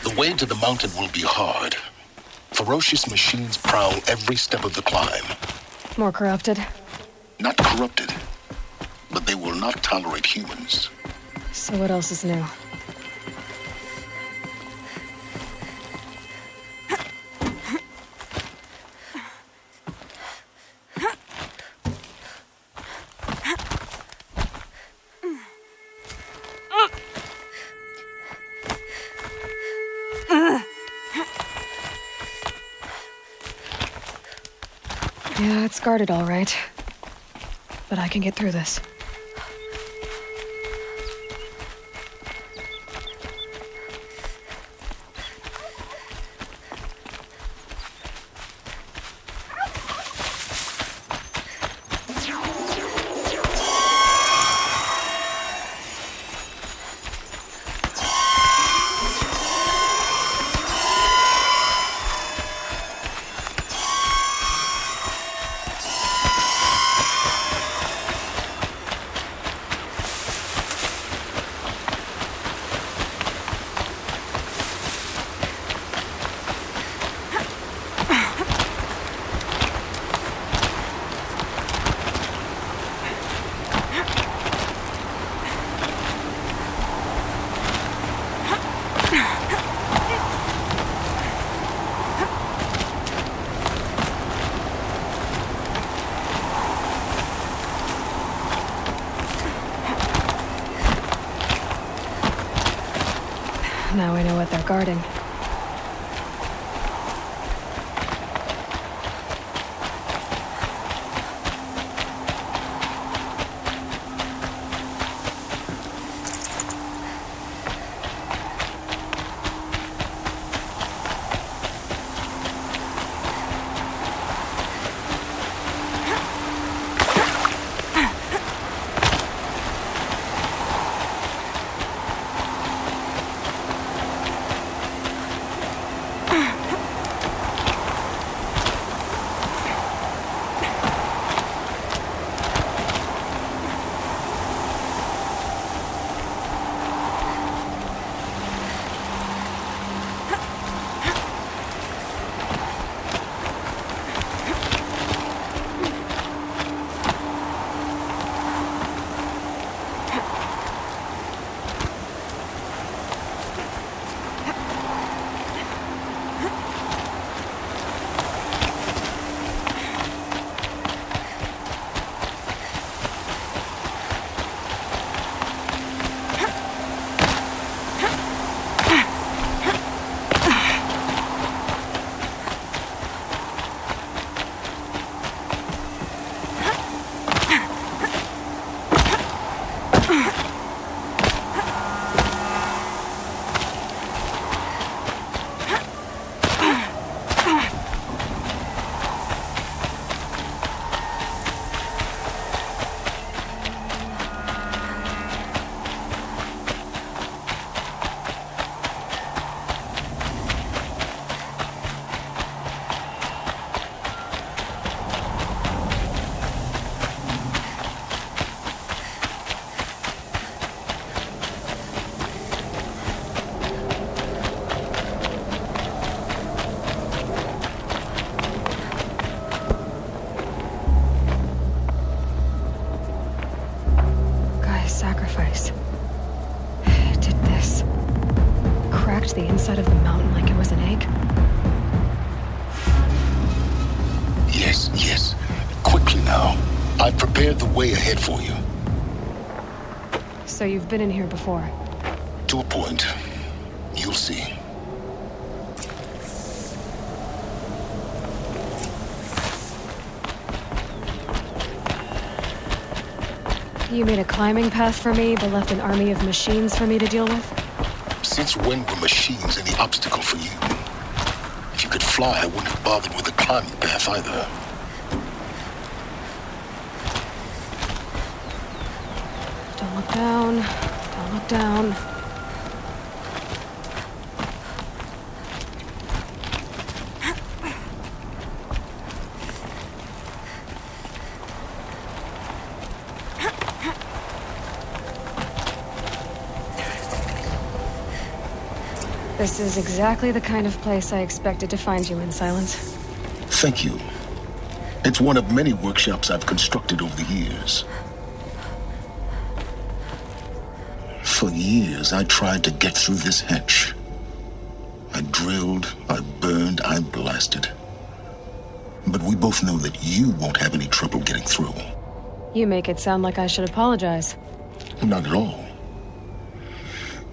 The way to the mountain will be hard. Ferocious machines prowl every step of the climb. More corrupted? Not corrupted, but they will not tolerate humans. So what else is new? Yeah, it's guarded all right. But I can get through this. Now I know what they're guarding. Sacrifice. Did this. Cracked the inside of the mountain like it was an egg? Yes. Quickly now. I've prepared the way ahead for you. So you've been in here before? To a point. You'll see. You made a climbing path for me, but left an army of machines for me to deal with? Since when were machines any obstacle for you? If you could fly, I wouldn't have bothered with the climbing path either. Don't look down. Don't look down. This is exactly the kind of place I expected to find you in, Silence. Thank you. It's one of many workshops I've constructed over the years. For years, I tried to get through this hatch. I drilled, I burned, I blasted. But we both know that you won't have any trouble getting through. You make it sound like I should apologize. Not at all.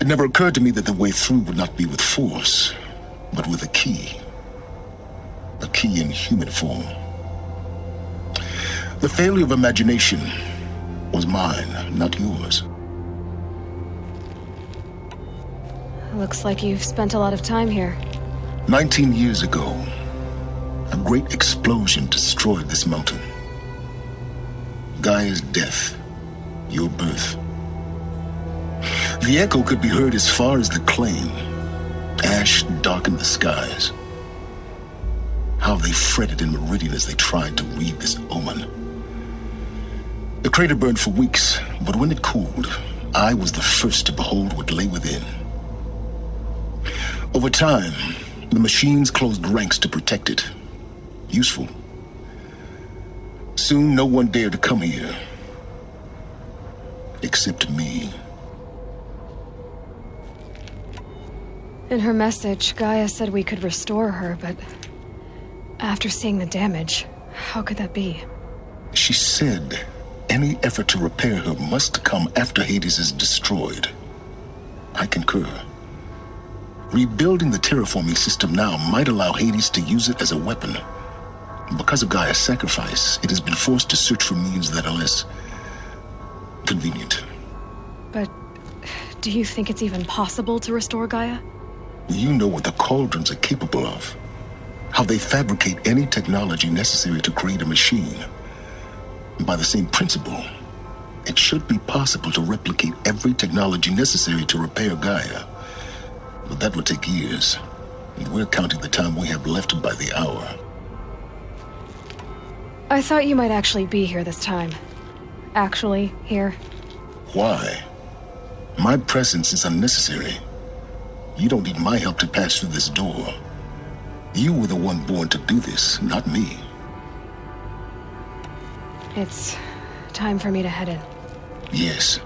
It never occurred to me that the way through would not be with force, but with a key. A key in human form. The failure of imagination was mine, not yours. Looks like you've spent a lot of time here. 19 years ago, a great explosion destroyed this mountain. Gaia's death, your birth. The echo could be heard as far as the claim. Ash darkened the skies. How they fretted in meridian as they tried to read this omen. The crater burned for weeks, but when it cooled, I was the first to behold what lay within. Over time, the machines closed ranks to protect it. Useful. Soon, no one dared to come here. Except me. In her message, Gaia said we could restore her, but after seeing the damage, how could that be? She said any effort to repair her must come after Hades is destroyed. I concur. Rebuilding the terraforming system now might allow Hades to use it as a weapon. Because of Gaia's sacrifice, it has been forced to search for means that are less convenient. But do you think it's even possible to restore Gaia? You know what the cauldrons are capable of. How they fabricate any technology necessary to create a machine. By the same principle, it should be possible to replicate every technology necessary to repair Gaia. But that would take years, and we're counting the time we have left by the hour. I thought you might actually be here this time. Actually, here. Why? My presence is unnecessary. You don't need my help to pass through this door. You were the one born to do this, not me. It's time for me to head in. Yes.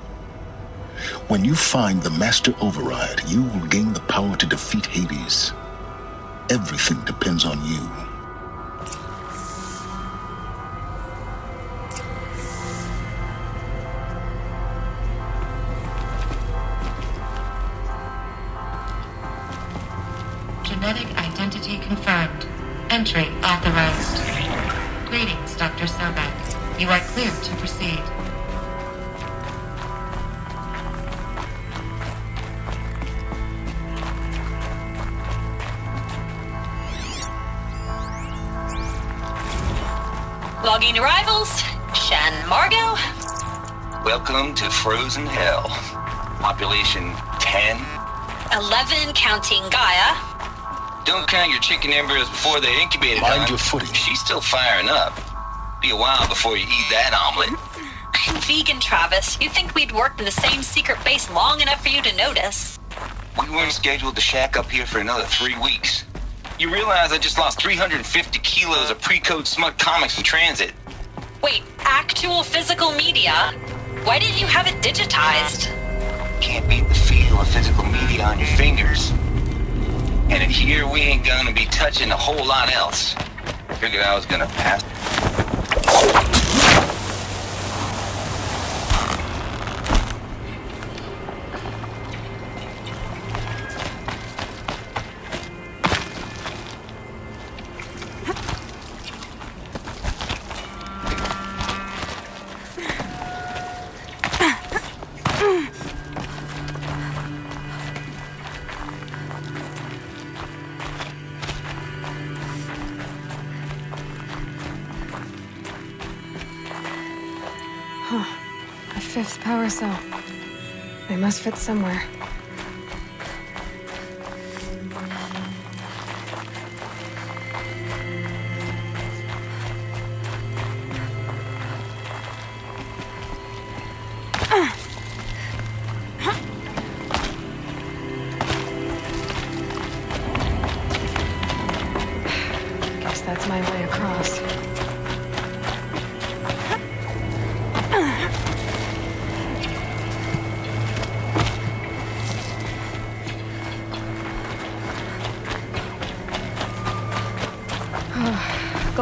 When you find the Master Override, you will gain the power to defeat Hades. Everything depends on you. Genetic identity confirmed. Entry authorized. Greetings, Dr. Sobek. You are cleared to proceed. Logging arrivals. Shan Margot. Welcome to Frozen Hell. Population 10. 11 counting Gaia. Don't count your chicken embryos before they incubated. Mind your footing. She's still firing up. Be a while before you eat that omelet. I'm vegan, Travis. You'd think we'd worked in the same secret base long enough for you to notice. We weren't scheduled to shack up here for another 3 weeks. You realize I just lost 350 kilos of pre-code smut comics in transit. Wait, actual physical media? Why didn't you have it digitized? Can't beat the feel of physical media on your fingers. And in here, we ain't gonna be touching a whole lot else. Figured I was gonna pass. A fifth power cell. They must fit somewhere.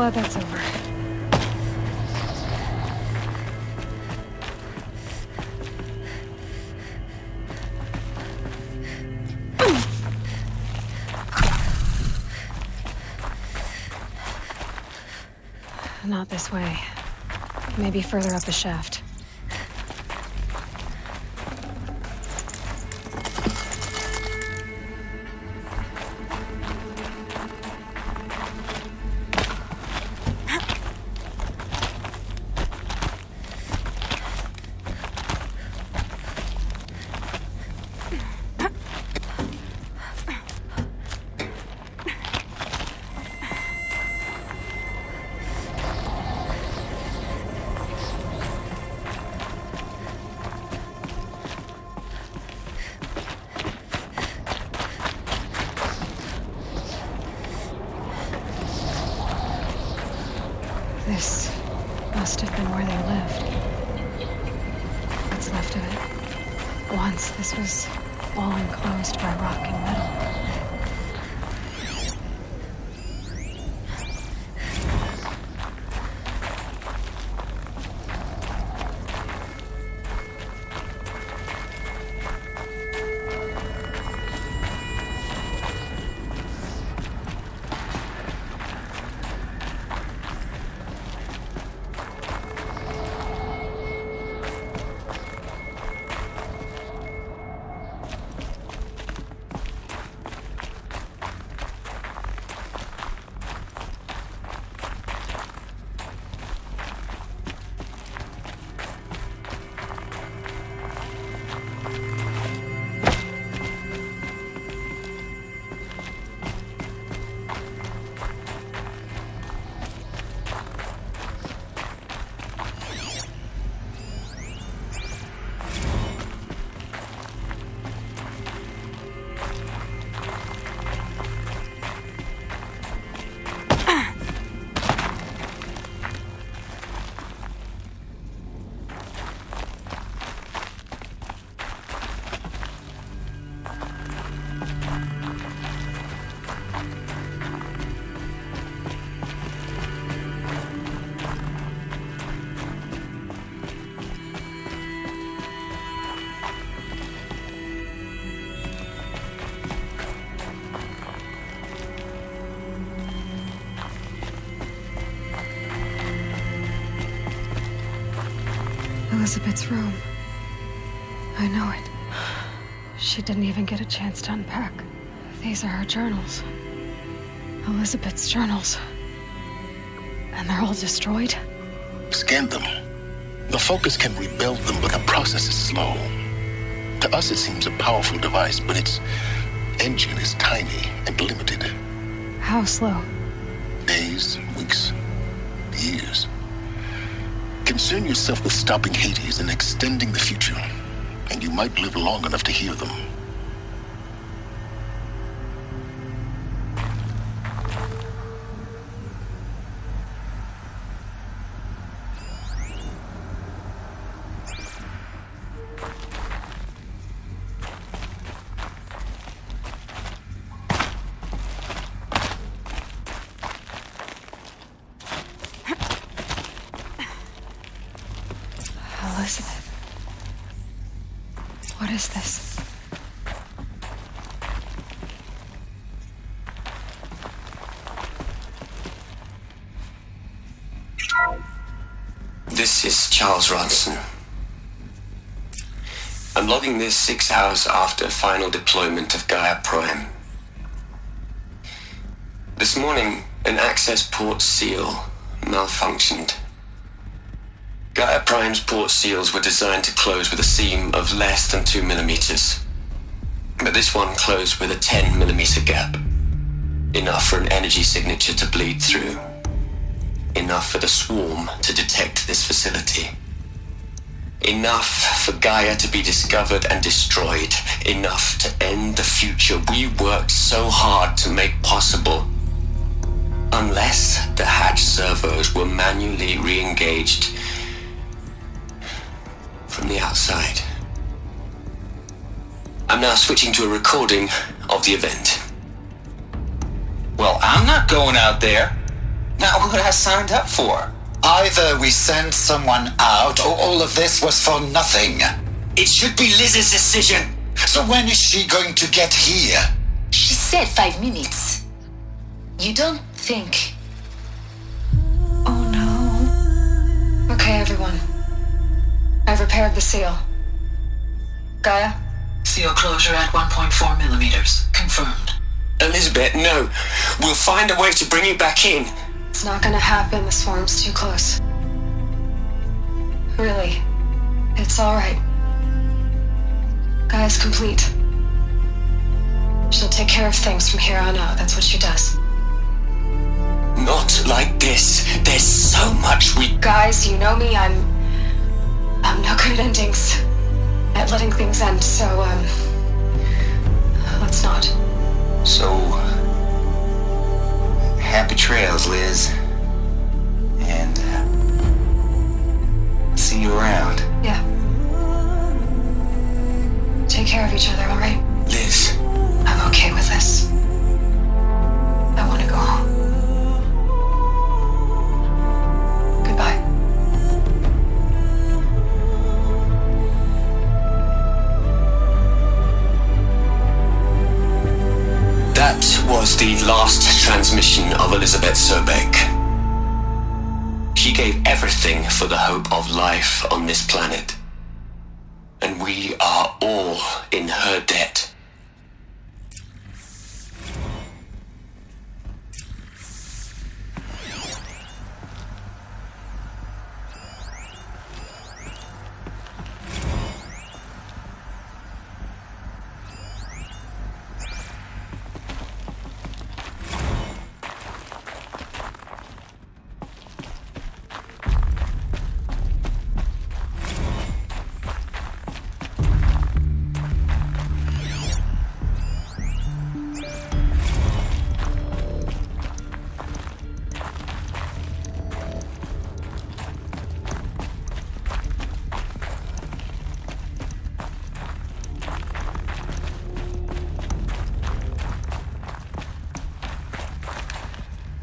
Glad that's over. Not this way. Maybe further up the shaft. This must have been where they lived. What's left of it. Once this was all enclosed by rock and metal. Elizabeth's room. I know it. She didn't even get a chance to unpack. These are her journals. Elizabeth's journals. And they're all destroyed? Scan them. The Focus can rebuild them, but the process is slow. To us, it seems a powerful device, but its engine is tiny and limited. How slow? Days, weeks, years. Concern yourself with stopping Hades and extending the future, and you might live long enough to hear them. Elizabeth. What is this? This is Charles Ronson. I'm logging this 6 hours after final deployment of Gaia Prime. This morning, an access port seal malfunctioned. Gaia Prime's port seals were designed to close with a seam of less than 2 millimeters. But this one closed with a 10 millimeter gap. Enough for an energy signature to bleed through. Enough for the swarm to detect this facility. Enough for Gaia to be discovered and destroyed. Enough to end the future we worked so hard to make possible. Unless the hatch servos were manually re-engaged from the outside. I'm now switching to a recording of the event. Well, I'm not going out there. Not what I signed up for. Either we send someone out, or all of this was for nothing. It should be Liz's decision. So when is she going to get here? She said 5 minutes. You don't think... Oh no. Okay, everyone. I've repaired the seal. Gaia? Seal closure at 1.4 millimeters. Confirmed. Elizabeth, no. We'll find a way to bring you back in. It's not gonna happen. The swarm's too close. Really. It's alright. Gaia's complete. She'll take care of things from here on out. That's what she does. Not like this. There's so much we... Guys, you know me. I'm no good at endings. At letting things end, so, let's not. So, happy trails, Liz. And, see you around. Yeah. Take care of each other, alright? Liz. I'm okay with this. I want to go home. Goodbye. That was the last transmission of Elizabeth Sobek. She gave everything for the hope of life on this planet. And we are all in her debt.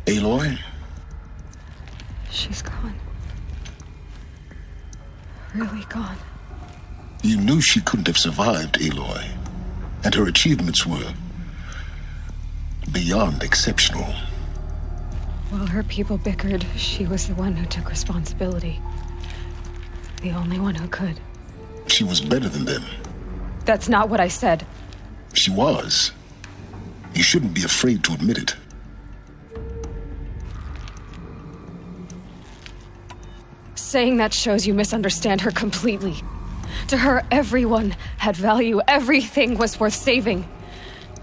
Aloy? She's gone. Really gone. You knew she couldn't have survived, Aloy. And her achievements were beyond exceptional. While her people bickered, she was the one who took responsibility. The only one who could. She was better than them. That's not what I said. She was. You shouldn't be afraid to admit it. Saying that shows you misunderstand her completely. To her, everyone had value. Everything was worth saving.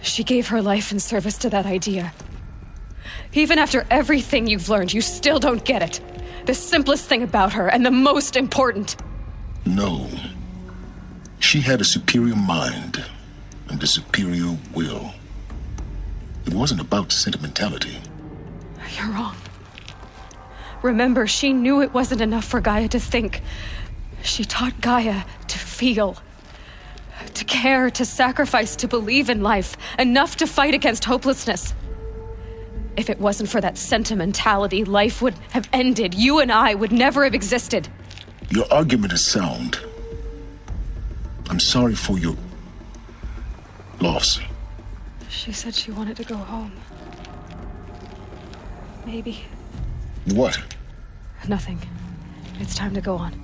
She gave her life in service to that idea. Even after everything you've learned, you still don't get it. The simplest thing about her, and the most important. No. She had a superior mind and a superior will. It wasn't about sentimentality. You're wrong. Remember, she knew it wasn't enough for Gaia to think. She taught Gaia to feel. To care, to sacrifice, to believe in life. Enough to fight against hopelessness. If it wasn't for that sentimentality, life would have ended. You and I would never have existed. Your argument is sound. I'm sorry for your loss. She said she wanted to go home. Maybe. What? Nothing. It's time to go on.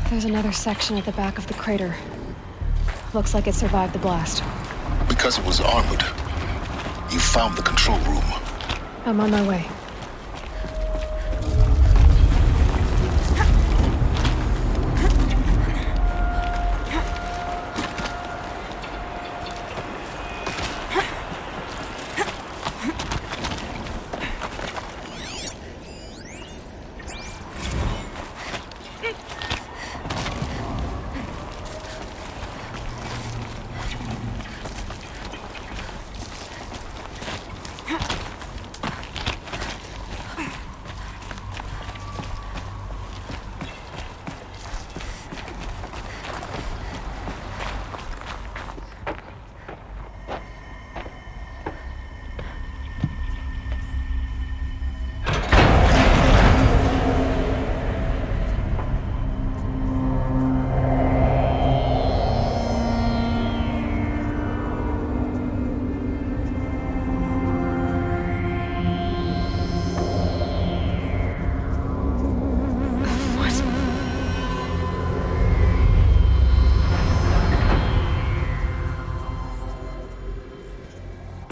There's another section at the back of the crater. Looks like it survived the blast. Because it was armored. You found the control room. I'm on my way.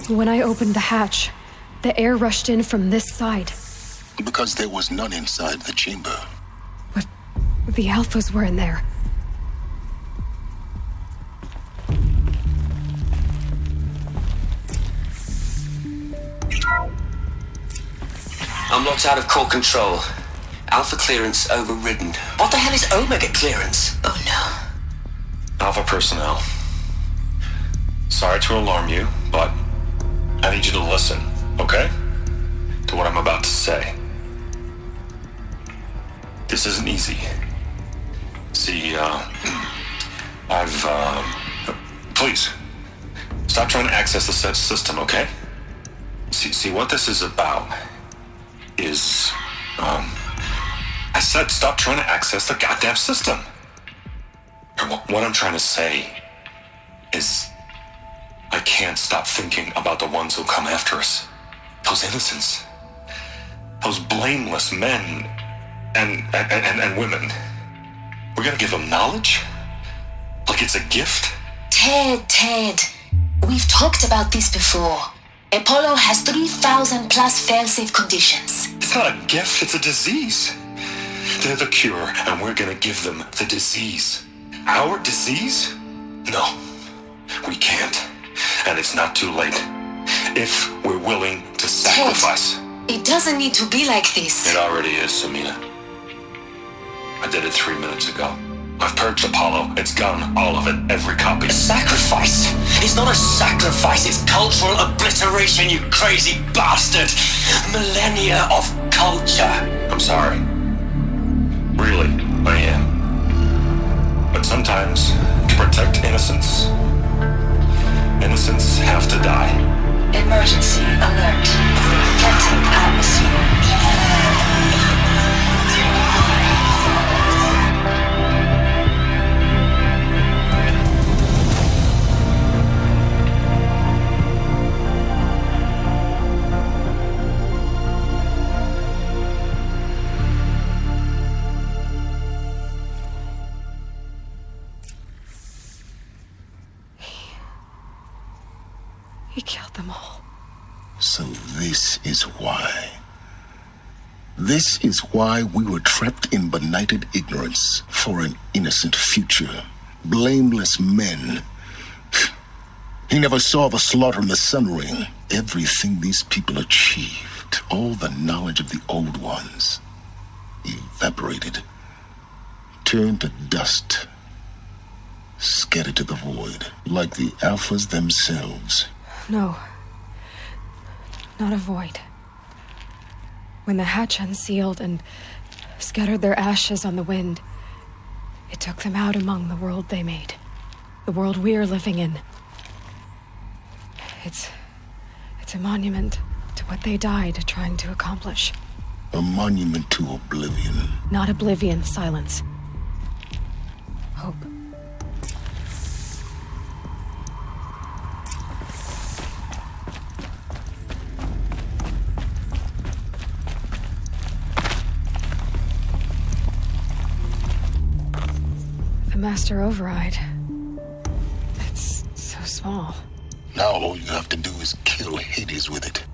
When I opened the hatch, the air rushed in from this side. Because there was none inside the chamber. But the Alphas were in there. I'm locked out of core control. Alpha clearance overridden. What the hell is Omega clearance? Oh no. Alpha personnel. Sorry to alarm you, but I need you to listen, okay? To what I'm about to say. This isn't easy. See, please, stop trying to access the system, okay? See, what this is about is, I said stop trying to access the goddamn system. And what I'm trying to say is, I can't stop thinking about the ones who come after us. Those innocents. Those blameless men and women. We're gonna give them knowledge? Like it's a gift? Ted. We've talked about this before. Apollo has 3,000 plus fail-safe conditions. It's not a gift, it's a disease. They're the cure, and we're gonna give them the disease. Our disease? No, we can't. And it's not too late. If we're willing to sacrifice. Ted, it doesn't need to be like this. It already is, Samina. I did it 3 minutes ago. I've purged Apollo. It's gone. All of it. Every copy. A sacrifice? It's not a sacrifice. It's cultural obliteration, you crazy bastard. Millennia of culture. I'm sorry. Really, I am. But sometimes, to protect innocence have to die. Emergency alert. Detecting atmosphere. He killed them all. So this is why. This is why we were trapped in benighted ignorance for an innocent future. Blameless men. He never saw the slaughter in the Sun Ring. Everything these people achieved, all the knowledge of the old ones, evaporated, turned to dust, scattered to the void, like the Alphas themselves. No. Not a void. When the hatch unsealed and scattered their ashes on the wind, it took them out among the world they made. The world we're living in. It's a monument to what they died trying to accomplish. A monument to oblivion. Not oblivion, silence. Hope. master override. It's so small. Now all you have to do is kill Hades with it.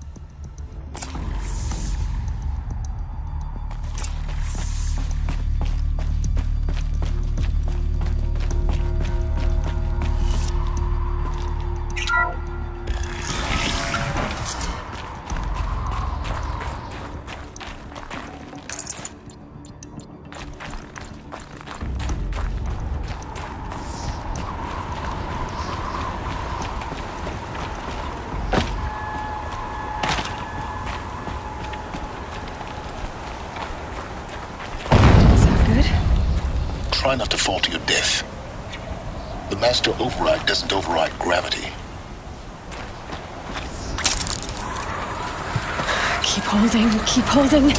Try not to fall to your death. The master override doesn't override gravity. Keep holding, keep holding.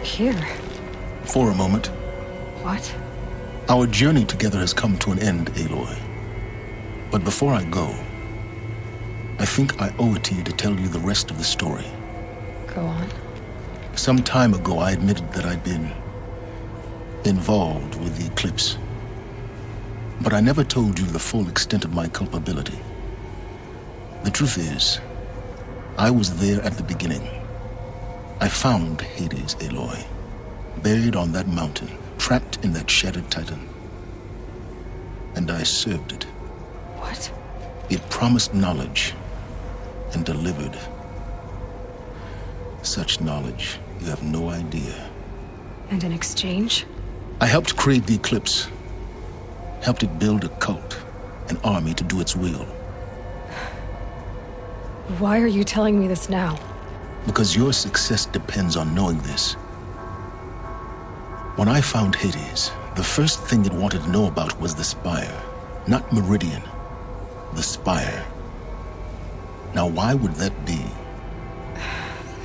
Here. For a moment. What? Our journey together has come to an end, Aloy. But before I go, I think I owe it to you to tell you the rest of the story. Go on. Some time ago, I admitted that I'd been involved with the eclipse. But I never told you the full extent of my culpability. The truth is, I was there at the beginning. I found Hades, Aloy, buried on that mountain, trapped in that shattered titan. And I served it. What? It promised knowledge and delivered. Such knowledge, you have no idea. And in exchange? I helped create the eclipse. Helped it build a cult, an army to do its will. Why are you telling me this now? Because your success depends on knowing this. When I found Hades, the first thing it wanted to know about was the Spire. Not Meridian. The Spire. Now why would that be?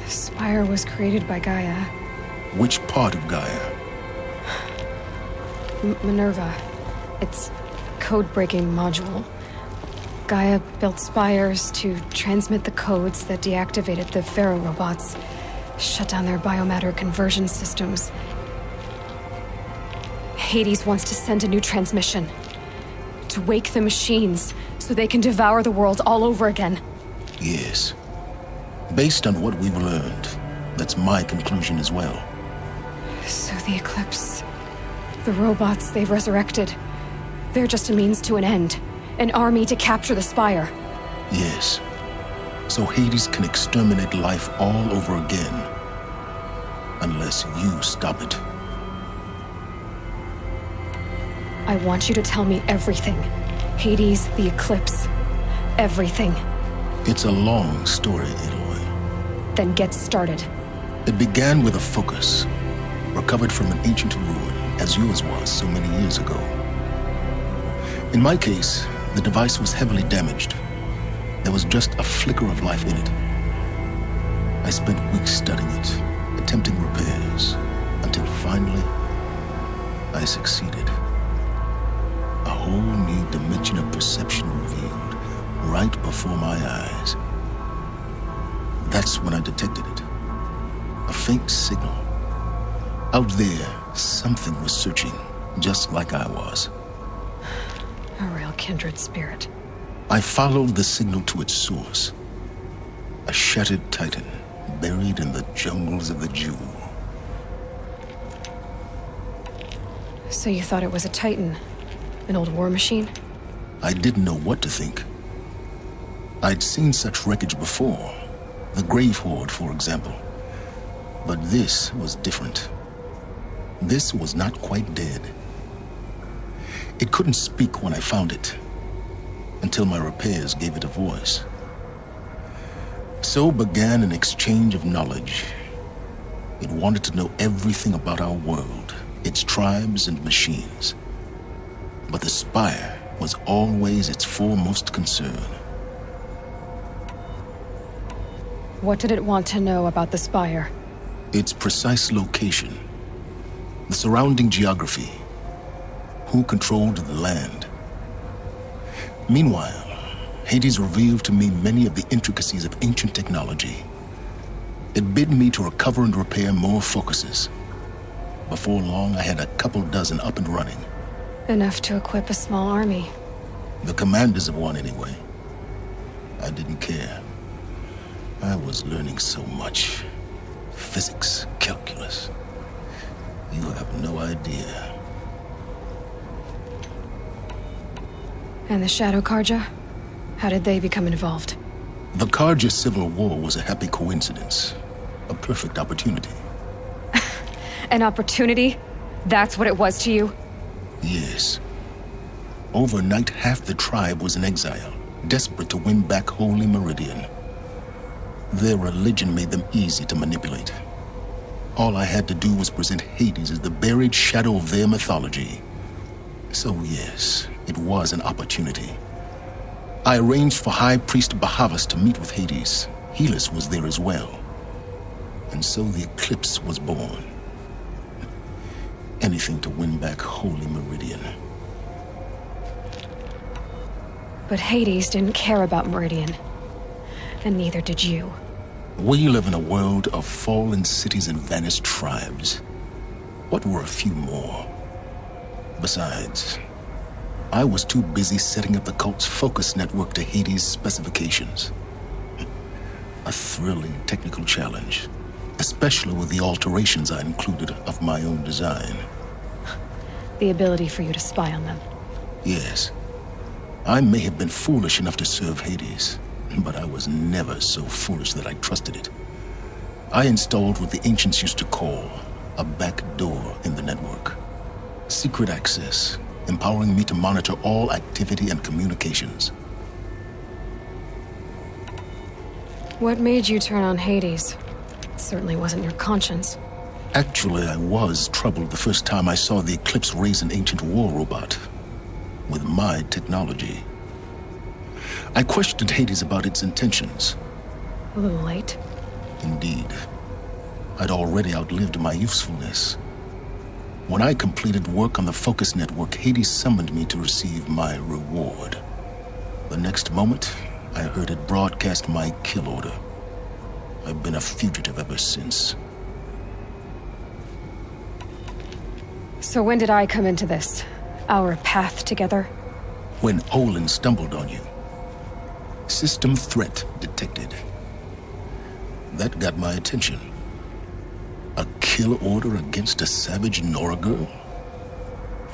The Spire was created by Gaia. Which part of Gaia? Minerva. It's code-breaking module. Gaia built spires to transmit the codes that deactivated the Pharaoh robots, shut down their biomatter conversion systems. Hades wants to send a new transmission. To wake the machines, so they can devour the world all over again. Yes. Based on what we've learned, that's my conclusion as well. So the Eclipse... the robots they've resurrected... they're just a means to an end. An army to capture the Spire. Yes. So Hades can exterminate life all over again. Unless you stop it. I want you to tell me everything. Hades, the Eclipse. Everything. It's a long story, Aloy. Then get started. It began with a focus, recovered from an ancient ruin, as yours was so many years ago. In my case, the device was heavily damaged. There was just a flicker of life in it. I spent weeks studying it, attempting repairs, until finally, I succeeded. A whole new dimension of perception revealed, right before my eyes. That's when I detected it. A faint signal. Out there, something was searching, just like I was. A real kindred spirit. I followed the signal to its source. A shattered titan, buried in the jungles of the Jewel. So you thought it was a titan? An old war machine? I didn't know what to think. I'd seen such wreckage before. The Grave Horde, for example. But this was different. This was not quite dead. It couldn't speak when I found it, until my repairs gave it a voice. So began an exchange of knowledge. It wanted to know everything about our world, its tribes and machines. But the Spire was always its foremost concern. What did it want to know about the Spire? Its precise location, the surrounding geography, who controlled the land. Meanwhile, Hades revealed to me many of the intricacies of ancient technology. It bid me to recover and repair more focuses. Before long, I had a couple dozen up and running. Enough to equip a small army. The commanders of one, anyway. I didn't care. I was learning so much. Physics, calculus. You have no idea. And the Shadow Karja? How did they become involved? The Karja Civil War was a happy coincidence. A perfect opportunity. An opportunity? That's what it was to you? Yes. Overnight, half the tribe was in exile, desperate to win back Holy Meridian. Their religion made them easy to manipulate. All I had to do was present Hades as the buried shadow of their mythology. So yes, it was an opportunity. I arranged for High Priest Bahavas to meet with Hades. Helis was there as well. And so the eclipse was born. Anything to win back Holy Meridian. But Hades didn't care about Meridian. And neither did you. We live in a world of fallen cities and vanished tribes. What were a few more? Besides, I was too busy setting up the cult's focus network to Hades' specifications. A thrilling technical challenge, especially with the alterations I included of my own design. The ability for you to spy on them. Yes. I may have been foolish enough to serve Hades, but I was never so foolish that I trusted it. I installed what the ancients used to call a back door in the network. Secret access, empowering me to monitor all activity and communications. What made you turn on Hades? It certainly wasn't your conscience. Actually, I was troubled the first time I saw the Eclipse raise an ancient war robot. With my technology. I questioned Hades about its intentions. A little late. Indeed. I'd already outlived my usefulness. When I completed work on the Focus Network, Hades summoned me to receive my reward. The next moment, I heard it broadcast my kill order. I've been a fugitive ever since. So when did I come into this? Our path together? When Olin stumbled on you. System threat detected. That got my attention. A kill order against a savage Nora girl?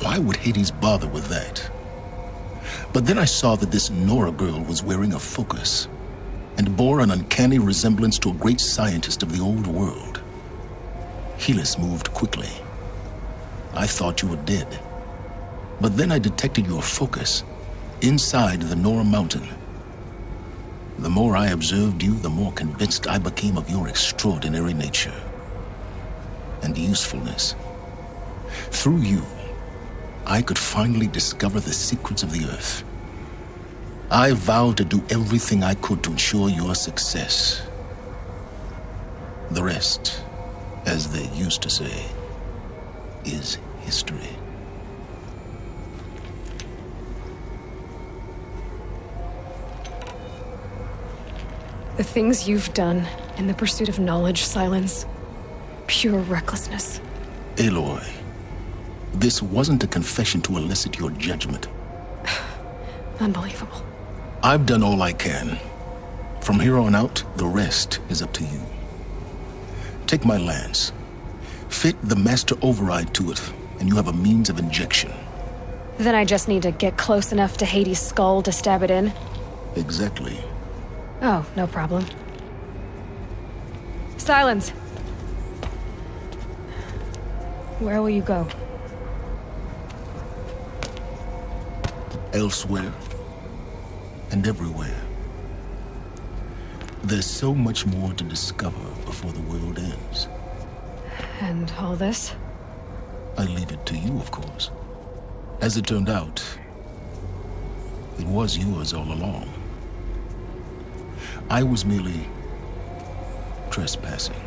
Why would Hades bother with that? But then I saw that this Nora girl was wearing a focus and bore an uncanny resemblance to a great scientist of the old world. Helis moved quickly. I thought you were dead. But then I detected your focus inside the Nora Mountain. The more I observed you, the more convinced I became of your extraordinary nature and usefulness. Through you, I could finally discover the secrets of the Earth. I vowed to do everything I could to ensure your success. The rest, as they used to say, is history. The things you've done in the pursuit of knowledge, Silence. Pure recklessness. Aloy, this wasn't a confession to elicit your judgment. Unbelievable. I've done all I can. From here on out, the rest is up to you. Take my lance. Fit the master override to it, and you have a means of injection. Then I just need to get close enough to Hades' skull to stab it in? Exactly. Oh, no problem. Silence! Where will you go? Elsewhere. and everywhere. There's so much more to discover before the world ends. And all this? I leave it to you, of course. As it turned out, it was yours all along. I was merely trespassing.